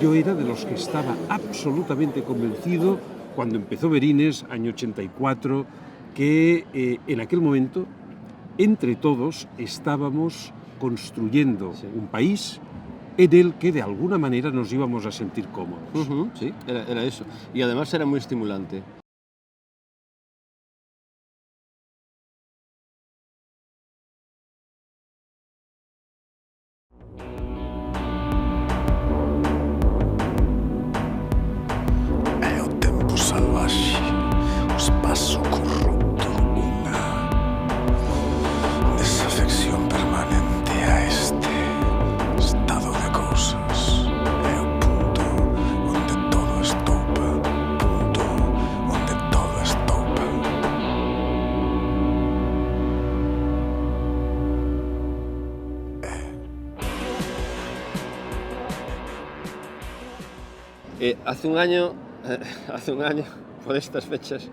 yo era de los que estaba absolutamente convencido cuando empezó Berines, año 84, que en aquel momento, entre todos, estábamos construyendo un país en el que de alguna manera nos íbamos a sentir cómodos. Sí, era eso. Y además era muy estimulante. É o tempo salvaxe, o espaço corrupto, unha desafección permanente a este estado de cousas. É o punto onde todo estopa, punto onde todo estopa. Hace un año, por estas fechas,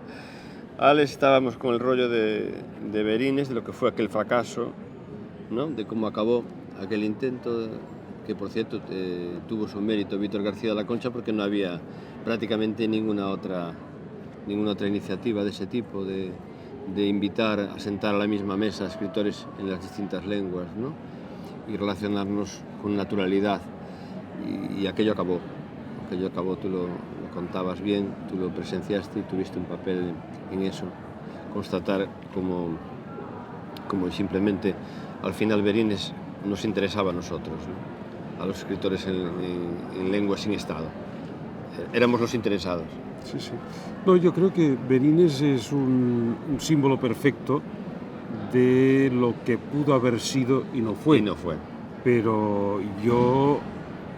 Alex, estábamos con el rollo de Berines, de lo que fue aquel fracaso, ¿no? De cómo acabó aquel intento, que por cierto tuvo su mérito Víctor García de la Concha, porque no había prácticamente ninguna otra iniciativa de ese tipo, de invitar a sentar a la misma mesa a escritores en las distintas lenguas, ¿no? Y relacionarnos con naturalidad. Y aquello acabó. Tú lo contabas bien, tú lo presenciaste y tuviste un papel en eso. Constatar como simplemente al final Berines nos interesaba a nosotros, ¿no? A los escritores en lengua sin estado. Éramos los interesados. Sí, sí. No, yo creo que Berines es un símbolo perfecto de lo que pudo haber sido y no fue. Y no fue. Pero yo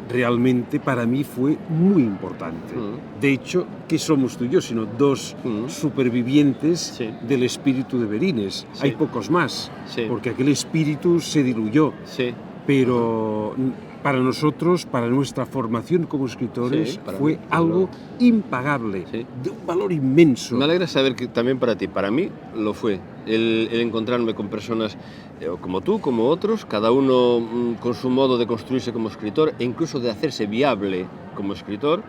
realmente para mí fue muy importante. De hecho, ¿qué somos tú y yo? Sino dos supervivientes del espíritu de Berines. Sí. Hay pocos más, Sí. porque aquel espíritu se diluyó. Sí. Pero para nosotros, para nuestra formación como escritores, Sí, para fue mí, algo impagable, Sí. de un valor inmenso. Me alegra saber que también para ti, para mí lo fue, el encontrarme con personas como tú, como otros, cada uno con su modo de construirse como escritor e incluso de hacerse viable como escritor.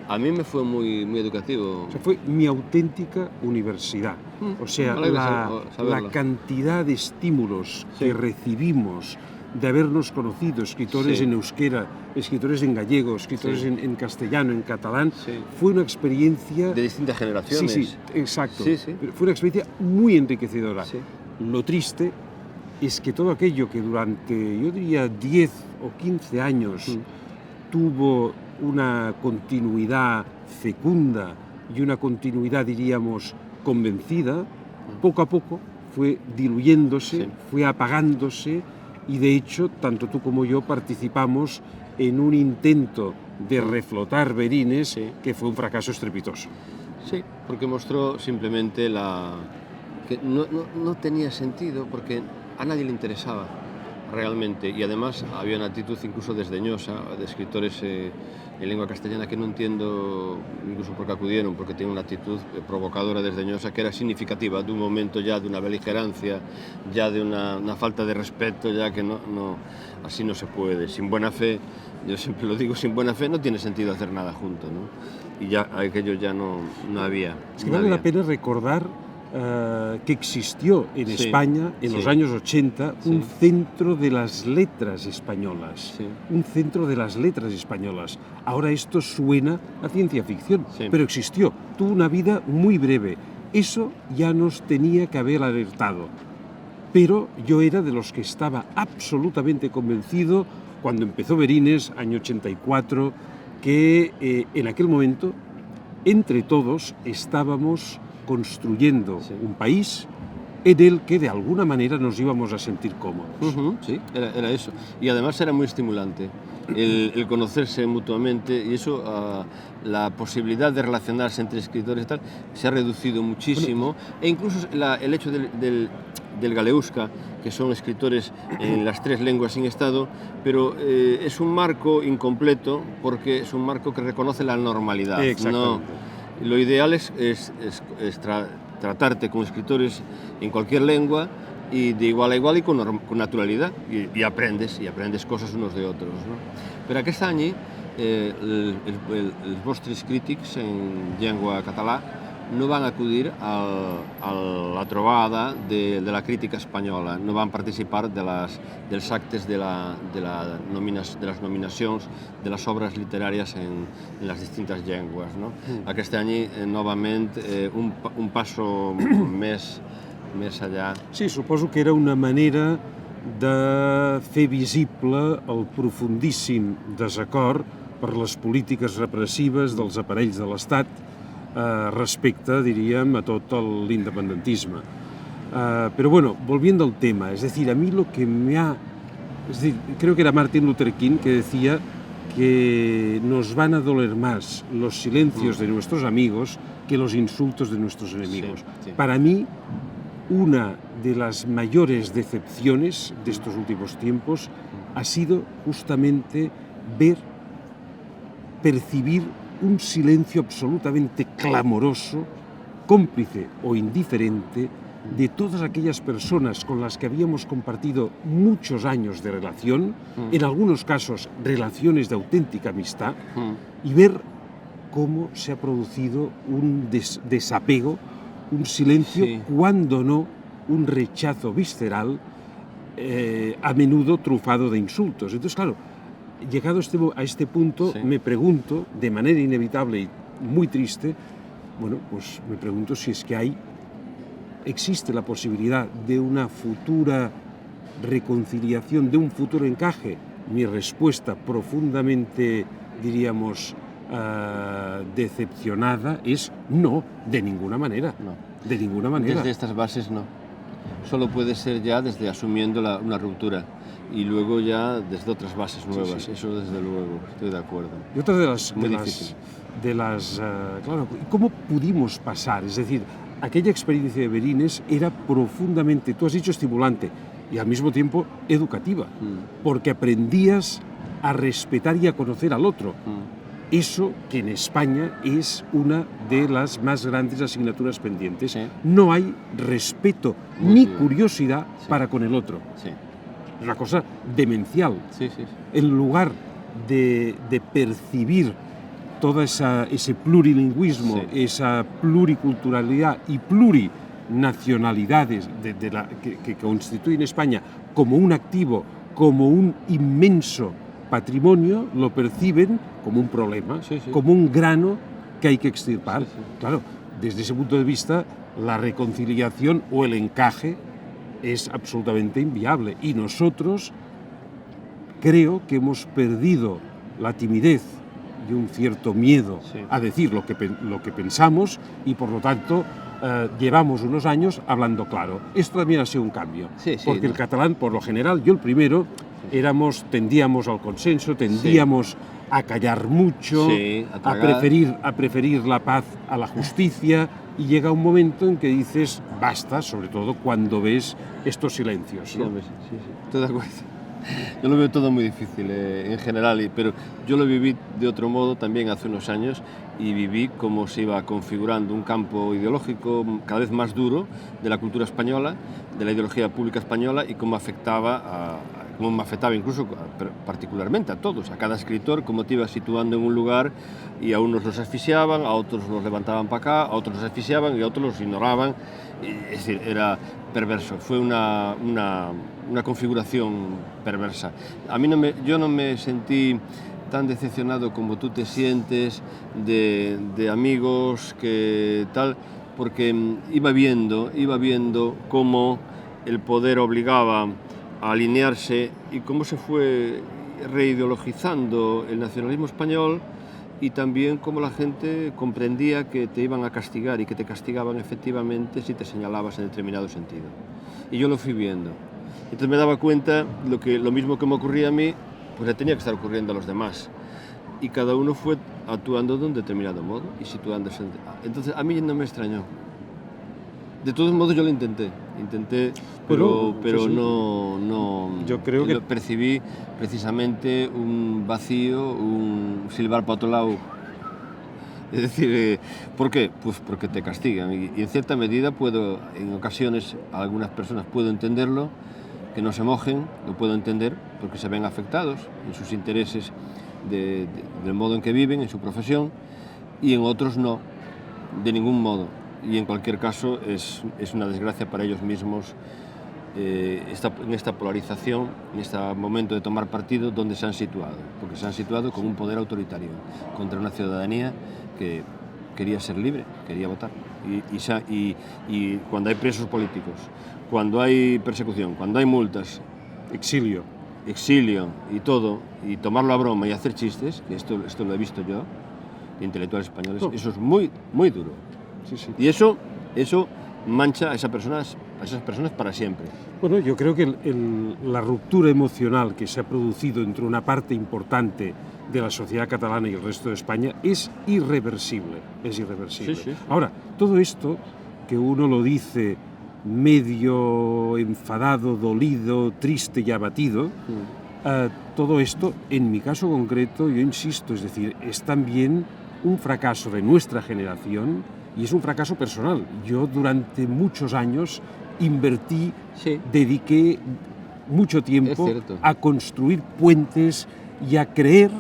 A mí me fue muy educativo. O sea, fue mi auténtica universidad. O sea, Me alegra saberlo. la cantidad de estímulos Sí. que recibimos de habernos conocido, escritores Sí. en euskera, escritores en gallego, escritores Sí. en castellano, en catalán, Sí. fue una experiencia... De distintas generaciones. Sí, exacto. Sí, sí. Fue una experiencia muy enriquecedora. Sí. Lo triste es que todo aquello que durante, yo diría, 10 o 15 años tuvo una continuidad fecunda y una continuidad, diríamos, convencida, poco a poco fue diluyéndose, Sí. fue apagándose y de hecho, tanto tú como yo participamos en un intento de reflotar Berines Sí. que fue un fracaso estrepitoso. Sí, porque mostró simplemente que no tenía sentido, porque a nadie le interesaba realmente, y además había una actitud incluso desdeñosa de escritores en lengua castellana que no entiendo incluso por qué acudieron, porque tienen una actitud provocadora, desdeñosa, que era significativa de un momento ya de una beligerancia, ya de una falta de respeto, ya que así no se puede. Sin buena fe, yo siempre lo digo, sin buena fe no tiene sentido hacer nada juntos, ¿no? Y ya aquello ya no había. Es que vale la pena recordar que existió en Sí, España, en sí. los años 80, Sí. un centro de las letras españolas. Sí. Un centro de las letras españolas. Ahora esto suena a ciencia ficción, Sí. pero existió. Tuvo una vida muy breve. Eso ya nos tenía que haber alertado. Pero yo era de los que estaba absolutamente convencido cuando empezó Berines, año 84, que en aquel momento, entre todos, estábamos construyendo un país en el que de alguna manera nos íbamos a sentir cómodos. Sí, era eso. Y además era muy estimulante el conocerse mutuamente, y eso, la posibilidad de relacionarse entre escritores y tal, se ha reducido muchísimo. E incluso el hecho del Galeusca, que son escritores en las tres lenguas sin estado, pero es un marco incompleto, porque es un marco que reconoce la normalidad. Exactamente. Lo ideal es tratarte con escritores en cualquier lengua y de igual a igual y con naturalidad, y aprendes cosas unos de otros, ¿no? Pero aquest any els vostres crítics en llengua català no van acudir a la trobada de la crítica espanyola, no van participar dels actes de les nominacions de les obres literàries en les distintes llengües. No? Aquest any, novament, un passo més allà. Sí, suposo que era una manera de fer visible el profundíssim desacord per les polítiques repressives dels aparells de l'Estat respecte, diríem, a tot l'independentisme. Pero bueno, volviendo al tema, es decir, a mí lo que me ha... Es decir, creo que era Martin Luther King que decía que nos van a doler más los silencios de nuestros amigos que los insultos de nuestros enemigos. Sí. Para mí, una de las mayores decepciones de estos últimos tiempos ha sido justamente percibir un silencio absolutamente clamoroso, cómplice o indiferente de todas aquellas personas con las que habíamos compartido muchos años de relación, en algunos casos relaciones de auténtica amistad, y ver cómo se ha producido un desapego, un silencio, Sí. cuando no un rechazo visceral, a menudo trufado de insultos. Entonces, claro, llegado a este punto, Sí. me pregunto, de manera inevitable y muy triste, bueno, pues me pregunto si es que existe la posibilidad de una futura reconciliación, de un futuro encaje. Mi respuesta profundamente, diríamos, decepcionada es no, de ninguna manera. No. De ninguna manera. Desde estas bases no. Solo puede ser ya desde asumiendo una ruptura y luego ya desde otras bases nuevas. sí. Eso desde luego, estoy de acuerdo. Y otra de Muy difícil. claro, ¿cómo pudimos pasar? Es decir, aquella experiencia de Berines era profundamente, tú has dicho, estimulante y al mismo tiempo educativa, porque aprendías a respetar y a conocer al otro. Eso que en España es una de las más grandes asignaturas pendientes. Sí. No hay respeto Muy ni bien. curiosidad Sí. para con el otro. Sí, Es una cosa demencial. sí. En lugar de percibir todo ese plurilingüismo, Sí. esa pluriculturalidad y plurinacionalidades que constituyen España como un activo, como un inmenso patrimonio, lo perciben como un problema, Sí, sí. como un grano que hay que extirpar. Sí, sí. Claro, desde ese punto de vista, la reconciliación o el encaje es absolutamente inviable. Y nosotros creo que hemos perdido la timidez y un cierto miedo Sí. a decir lo que pensamos y, por lo tanto, llevamos unos años hablando claro. Esto también ha sido un cambio, Sí, sí, porque el no. catalán, por lo general, yo el primero, tendíamos al consenso, tendíamos a callar mucho, Sí, a a tragar. preferir la paz a la justicia, y llega un momento en que dices basta, sobre todo cuando ves estos silencios, Sí, ¿no? hombre, sí, estoy de acuerdo. Yo lo veo todo muy difícil en general, pero yo lo viví de otro modo también hace unos años y viví cómo se iba configurando un campo ideológico cada vez más duro de la cultura española, de la ideología pública española y cómo me afectaba incluso particularmente a todos, a cada escritor, cómo te iba situando en un lugar y a unos los asfixiaban, a otros los levantaban para acá, a otros los asfixiaban y a otros los ignoraban. Es decir, era perverso, fue una configuración perversa. Yo no me sentí tan decepcionado como tú te sientes de amigos que tal, porque iba viendo cómo el poder obligaba a alinearse y cómo se fue reideologizando el nacionalismo español y también cómo la gente comprendía que te iban a castigar y que te castigaban efectivamente si te señalabas en determinado sentido. Y yo lo fui viendo. Entonces me daba cuenta lo mismo que me ocurría a mí, pues le tenía que estar ocurriendo a los demás. Y cada uno fue actuando de un determinado modo y situándose. Entonces a mí no me extrañó. De todos modos yo lo intenté, pero sí. no. Yo creo que percibí precisamente un vacío, un silbar para otro lado. Es decir, ¿por qué? Pues porque te castigan y en cierta medida en ocasiones, algunas personas puedo entenderlo, que no se mojen, lo puedo entender porque se ven afectados en sus intereses del modo en que viven, en su profesión, y en otros no, de ningún modo. Y en cualquier caso es una desgracia para ellos mismos en esta polarización, en este momento de tomar partido, donde se han situado, porque se han situado con un poder autoritario contra una ciudadanía que quería ser libre, quería votar. Y cuando hay presos políticos, cuando hay persecución, cuando hay multas, Exilio. y todo, y tomarlo a broma y hacer chistes, que esto lo he visto yo, de intelectuales españoles, eso es muy, muy duro. Sí, sí. Y eso mancha a esas personas para siempre. Bueno, yo creo que la ruptura emocional que se ha producido entre una parte importante de la sociedad catalana y el resto de España es irreversible. Es irreversible. Sí, sí. Ahora, todo esto que uno lo dice medio enfadado, dolido, triste y abatido, todo esto, en mi caso concreto, yo insisto, es decir, es también un fracaso de nuestra generación y es un fracaso personal. Yo durante muchos años invertí, dediqué mucho tiempo a construir puentes y a creer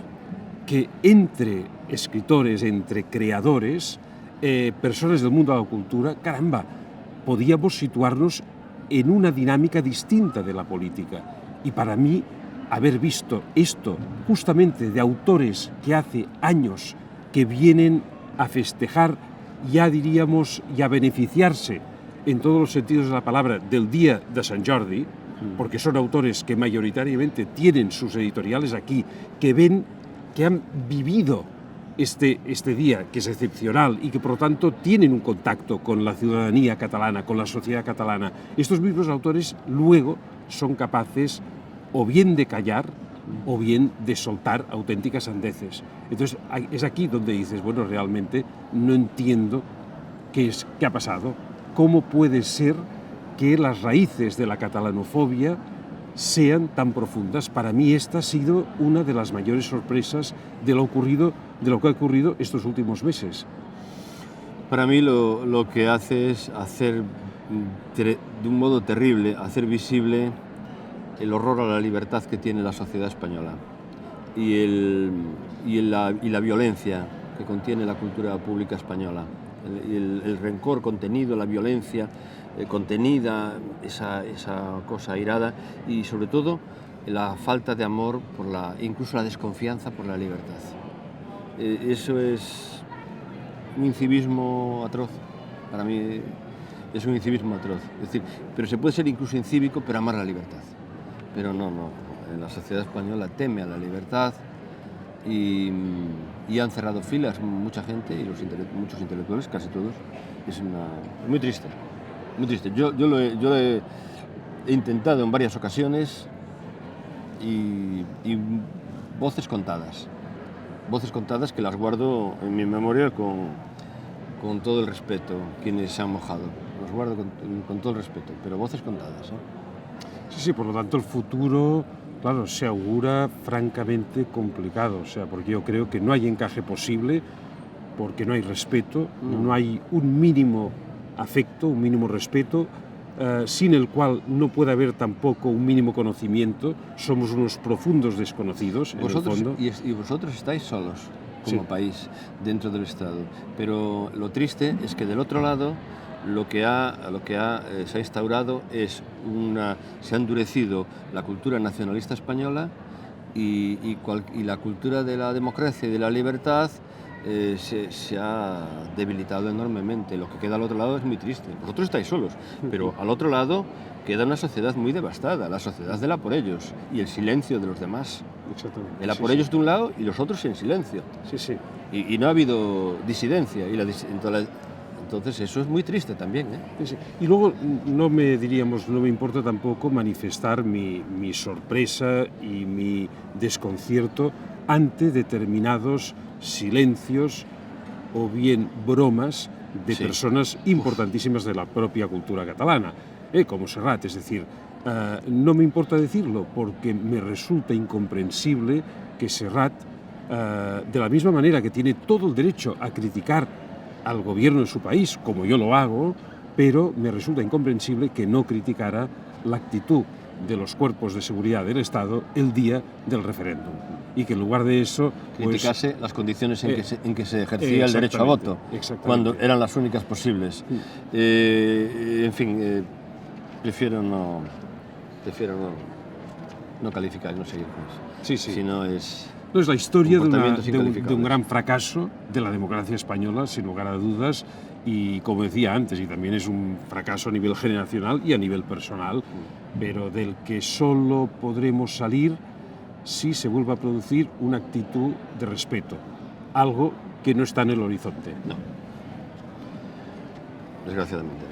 que entre escritores, entre creadores, personas del mundo de la cultura, caramba, podíamos situarnos en una dinámica distinta de la política. Y para mí, haber visto esto justamente de autores que hace años que vienen a festejar, ya diríamos, y a beneficiarse en todos los sentidos de la palabra del Día de Sant Jordi, porque son autores que mayoritariamente tienen sus editoriales aquí, que han vivido este día, que es excepcional y que por lo tanto tienen un contacto con la ciudadanía catalana, con la sociedad catalana. Estos mismos autores luego son capaces o bien de callar o bien de soltar auténticas sandeces. Entonces es aquí donde dices, bueno, realmente no entiendo qué ha pasado, cómo puede ser que las raíces de la catalanofobia sean tan profundas. Para mí esta ha sido una de las mayores sorpresas de lo que ha ocurrido estos últimos meses. Para mí lo que hace es hacer de un modo terrible, hacer visible el horror a la libertad que tiene la sociedad española y la violencia que contiene la cultura pública española, el rencor contenido, la violencia contenida, esa cosa airada y sobre todo la falta de amor incluso la desconfianza por la libertad. Eso es un incivismo atroz, para mí es un incivismo atroz. Es decir, pero se puede ser incluso incívico pero amar la libertad. Pero no, la sociedad española teme a la libertad y han cerrado filas mucha gente y muchos intelectuales, casi todos. Es muy triste, muy triste. Yo lo he intentado en varias ocasiones y voces contadas que las guardo en mi memoria con todo el respeto, quienes se han mojado. Las guardo con todo el respeto, pero voces contadas, ¿eh? Sí, por lo tanto el futuro, claro, se augura francamente complicado, o sea, porque yo creo que no hay encaje posible, porque no hay respeto, no hay un mínimo afecto, un mínimo respeto, sin el cual no puede haber tampoco un mínimo conocimiento. Somos unos profundos desconocidos, en el fondo. Y vosotros estáis solos como país dentro del Estado, pero lo triste es que del otro lado se ha instaurado se ha endurecido la cultura nacionalista española y la cultura de la democracia y de la libertad se ha debilitado enormemente. Lo que queda al otro lado es muy triste. Vosotros estáis solos, pero al otro lado queda una sociedad muy devastada, la sociedad del a por ellos y el silencio de los demás. Exactamente. El a por ellos de un lado y los otros en silencio. Sí. Y no ha habido disidencia. Entonces eso es muy triste también, ¿eh? Sí. Y luego no me importa tampoco manifestar mi sorpresa y mi desconcierto ante determinados silencios o bien bromas de personas importantísimas de la propia cultura catalana, como Serrat. Es decir, no me importa decirlo porque me resulta incomprensible que Serrat, de la misma manera que tiene todo el derecho a criticar al gobierno de su país, como yo lo hago, pero me resulta incomprensible que no criticara la actitud de los cuerpos de seguridad del Estado el día del referéndum. Y que en lugar de eso... criticase las condiciones en que se ejercía el derecho a voto, cuando eran las únicas posibles. En fin, prefiero no calificar y no seguir con eso. Sí, sí. Si no es... No, es la historia de un gran fracaso de la democracia española, sin lugar a dudas, y como decía antes, y también es un fracaso a nivel generacional y a nivel personal, pero del que solo podremos salir si se vuelve a producir una actitud de respeto, algo que no está en el horizonte. No. Desgraciadamente.